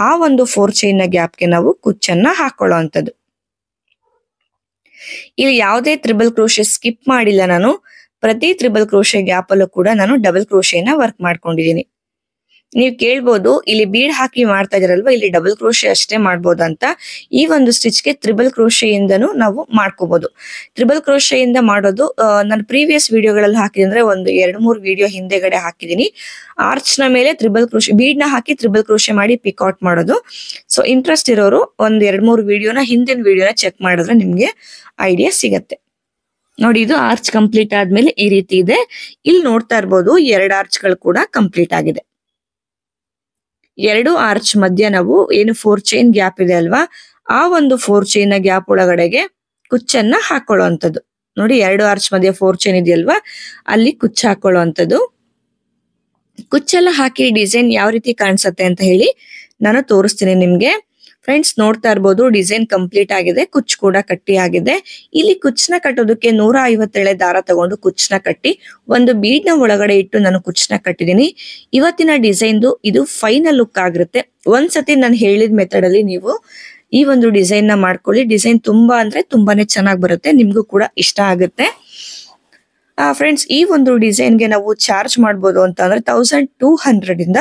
ಆ ಒಂದು 4 ಚೈನ್ ನ ಗ್ಯಾಪ್ ಗೆ ನಾವು ಕುಚ್ಚನ್ನ ಹಾಕೊಳ್ಳೋ ಅಂತದ್ದು. ಇಲ್ಲಿ ಯಾವುದೇ ತ್ರಿಬಲ್ ಕ್ರೋಶೆ ಸ್ಕಿಪ್ ಮಾಡಿಲ್ಲ ನಾನು. ಪ್ರತಿ ತ್ರಿಬಲ್ ಕ್ರೋಶೆ ಗ್ಯಾಪ್ ಅಲ್ಲೂ ಕೂಡ ನಾನು ಡಬಲ್ ಕ್ರೋಶೆನ ವರ್ಕ್ ಮಾಡ್ಕೊಂಡಿದೀನಿ. ನೀವು ಕೇಳ್ಬೋದು ಇಲ್ಲಿ ಬೀಡ್ ಹಾಕಿ ಮಾಡ್ತಾ ಇದೀರಲ್ವಾ, ಇಲ್ಲಿ ಡಬಲ್ ಕ್ರೋಶೆ ಅಷ್ಟೇ ಮಾಡ್ಬೋದಂತ. ಈ ಒಂದು ಸ್ಟಿಚ್ ಗೆ ತ್ರಿಬಲ್ ಕ್ರೋಶೆಯಿಂದನೂ ನಾವು ಮಾಡ್ಕೋಬಹುದು. ತ್ರಿಬಲ್ ಕ್ರೋಶೆಯಿಂದ ಮಾಡೋದು ನಾನು ಪ್ರೀವಿಯಸ್ ವಿಡಿಯೋಗಳಲ್ಲಿ ಹಾಕಿದ್ರೆ ಒಂದು 2-3 ವಿಡಿಯೋ ಹಿಂದೆಗಡೆ ಹಾಕಿದೀನಿ. ಆರ್ಚ್ ನ ಮೇಲೆ ತ್ರಿಬಲ್ ಕ್ರೋಶೆ ಬೀಡ್ ನ ಹಾಕಿ ತ್ರಿಬಲ್ ಕ್ರೋಶೆ ಮಾಡಿ ಪಿಕಾಟ್ ಮಾಡೋದು. ಸೊ ಇಂಟ್ರೆಸ್ಟ್ ಇರೋರು ಒಂದ್ 2-3 ವಿಡಿಯೋನ ಹಿಂದಿನ ವಿಡಿಯೋನ ಚೆಕ್ ಮಾಡಿದ್ರೆ ನಿಮ್ಗೆ ಐಡಿಯಾ ಸಿಗತ್ತೆ. ನೋಡಿ, ಇದು ಆರ್ಚ್ ಕಂಪ್ಲೀಟ್ ಆದ್ಮೇಲೆ ಈ ರೀತಿ ಇದೆ. ಇಲ್ಲಿ ನೋಡ್ತಾ ಇರ್ಬೋದು 2 ಆರ್ಚ್ಗಳು ಕೂಡ ಕಂಪ್ಲೀಟ್ ಆಗಿದೆ. 2 ಆರ್ಚ್ ಮಧ್ಯ ನಾವು ಏನು 4 ಚೈನ್ ಗ್ಯಾಪ್ ಇದೆ ಅಲ್ವಾ, ಆ ಒಂದು 4 ಚೈನ್ ಗ್ಯಾಪ್ ಒಳಗಡೆಗೆ ಕುಚ್ಚನ್ನ ಹಾಕೊಳ್ಳುವಂಥದ್ದು. ನೋಡಿ, 2 ಆರ್ಚ್ ಮಧ್ಯ 4 ಚೈನ್ ಇದೆಯಲ್ವಾ, ಅಲ್ಲಿ ಕುಚ್ಚು ಹಾಕೊಳ್ಳುವಂಥದ್ದು. ಕುಚ್ಚೆಲ್ಲ ಹಾಕಿ ಡಿಸೈನ್ ಯಾವ ರೀತಿ ಕಾಣಿಸುತ್ತೆ ಅಂತ ಹೇಳಿ ನಾನು ತೋರಿಸ್ತೀನಿ ನಿಮ್ಗೆ. ಫ್ರೆಂಡ್ಸ್, ನೋಡ್ತಾ ಇರ್ಬೋದು ಡಿಸೈನ್ ಕಂಪ್ಲೀಟ್ ಆಗಿದೆ, ಕುಚ್ಚು ಕೂಡ ಕಟ್ಟಿ ಆಗಿದೆ. ಇಲ್ಲಿ ಕುಚ್ಚನ್ನ ಕಟ್ಟೋದಕ್ಕೆ 150 ದಾರ ತಗೊಂಡು ಕುಚ್ಚನ್ನ ಕಟ್ಟಿ ಒಂದು ಬೀಡ್ ನ ಒಳಗಡೆ ಇಟ್ಟು ನಾನು ಕುಚ್ಚನ್ನ ಕಟ್ಟಿದೀನಿ. ಇವತ್ತಿನ ಡಿಸೈನ್ದು ಇದು ಫೈನಲ್ ಲುಕ್ ಆಗಿರುತ್ತೆ. ಒಂದ್ಸತಿ ನಾನು ಹೇಳಿದ ಮೆಥಡ್ ಅಲ್ಲಿ ನೀವು ಈ ಒಂದು ಡಿಸೈನ್ ನ ಮಾಡ್ಕೊಳ್ಳಿ. ಡಿಸೈನ್ ತುಂಬಾ ಅಂದ್ರೆ ತುಂಬಾನೇ ಚೆನ್ನಾಗಿ ಬರುತ್ತೆ, ನಿಮ್ಗೂ ಕೂಡ ಇಷ್ಟ ಆಗುತ್ತೆ. ಫ್ರೆಂಡ್ಸ್, ಈ ಒಂದು ಡಿಸೈನ್ಗೆ ನಾವು ಚಾರ್ಜ್ ಮಾಡ್ಬೋದು ಅಂತ ಅಂದ್ರೆ 1200 ಇಂದ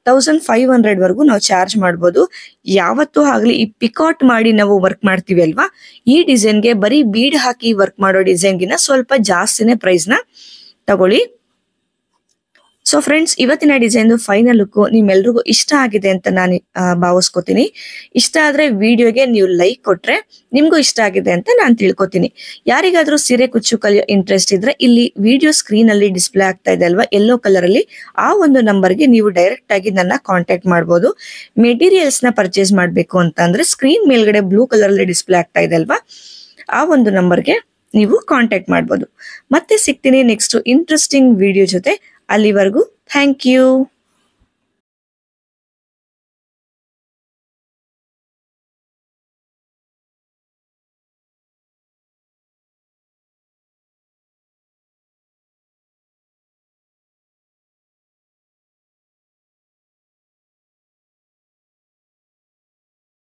1500 ವರೆಗೂ ನಾವು ಚಾರ್ಜ್ ಮಾಡ್ಬೋದು. ಯಾವತ್ತೂ ಆಗ್ಲಿ ಈ ಪಿಕಾಟ್ ಮಾಡಿ ನಾವು ವರ್ಕ್ ಮಾಡ್ತೀವಿ ಅಲ್ವಾ, ಈ ಡಿಸೈನ್ಗೆ ಬರೀ ಬೀಡ್ ಹಾಕಿ ವರ್ಕ್ ಮಾಡೋ ಡಿಸೈನ್ಗಿನ ಸ್ವಲ್ಪ ಜಾಸ್ತಿನೇ ಪ್ರೈಸ್ ನ ತಗೊಳ್ಳಿ. ಸೊ ಫ್ರೆಂಡ್ಸ್, ಇವತ್ತಿನ ಡಿಸೈನ್ ಫೈನಲ್ ಲುಕ್ ನಿಮ್ಮೆಲ್ರಿಗೂ ಇಷ್ಟ ಆಗಿದೆ ಅಂತ ನಾನು ಭಾವಿಸ್ಕೋತೀನಿ. ಇಷ್ಟ ಆದ್ರೆ ವಿಡಿಯೋಗೆ ನೀವು ಲೈಕ್ ಕೊಟ್ರೆ ನಿಮ್ಗೂ ಇಷ್ಟ ಆಗಿದೆ ಅಂತ ನಾನು ತಿಳ್ಕೊತೀನಿ. ಯಾರಿಗಾದ್ರೂ ಸೀರೆ ಕುಚ್ಚು ಕಲಿಯೋ ಇಂಟ್ರೆಸ್ಟ್ ಇದ್ರೆ ಇಲ್ಲಿ ವಿಡಿಯೋ ಸ್ಕ್ರೀನ್ ಅಲ್ಲಿ ಡಿಸ್ಪ್ಲೇ ಆಗ್ತಾ ಇದೆ ಅಲ್ವಾ ಯೆಲ್ಲೋ ಕಲರ್ ಅಲ್ಲಿ, ಆ ಒಂದು ನಂಬರ್ಗೆ ನೀವು ಡೈರೆಕ್ಟ್ ಆಗಿ ನನ್ನ ಕಾಂಟ್ಯಾಕ್ಟ್ ಮಾಡಬಹುದು. ಮೆಟೀರಿಯಲ್ಸ್ ನ ಪರ್ಚೇಸ್ ಮಾಡ್ಬೇಕು ಅಂತ ಅಂದ್ರೆ ಸ್ಕ್ರೀನ್ ಮೇಲ್ಗಡೆ ಬ್ಲೂ ಕಲರ್ ಅಲ್ಲಿ ಡಿಸ್ಪ್ಲೇ ಆಗ್ತಾ ಇದೆ ಅಲ್ವಾ, ಆ ಒಂದು ನಂಬರ್ಗೆ ನೀವು ಕಾಂಟ್ಯಾಕ್ಟ್ ಮಾಡಬಹುದು. ಮತ್ತೆ ಸಿಗ್ತೀನಿ ನೆಕ್ಸ್ಟ್ ಇಂಟ್ರೆಸ್ಟಿಂಗ್ ವಿಡಿಯೋ ಜೊತೆ. ಅಲ್ಲಿವರೆಗೂ ಥ್ಯಾಂಕ್ ಯು.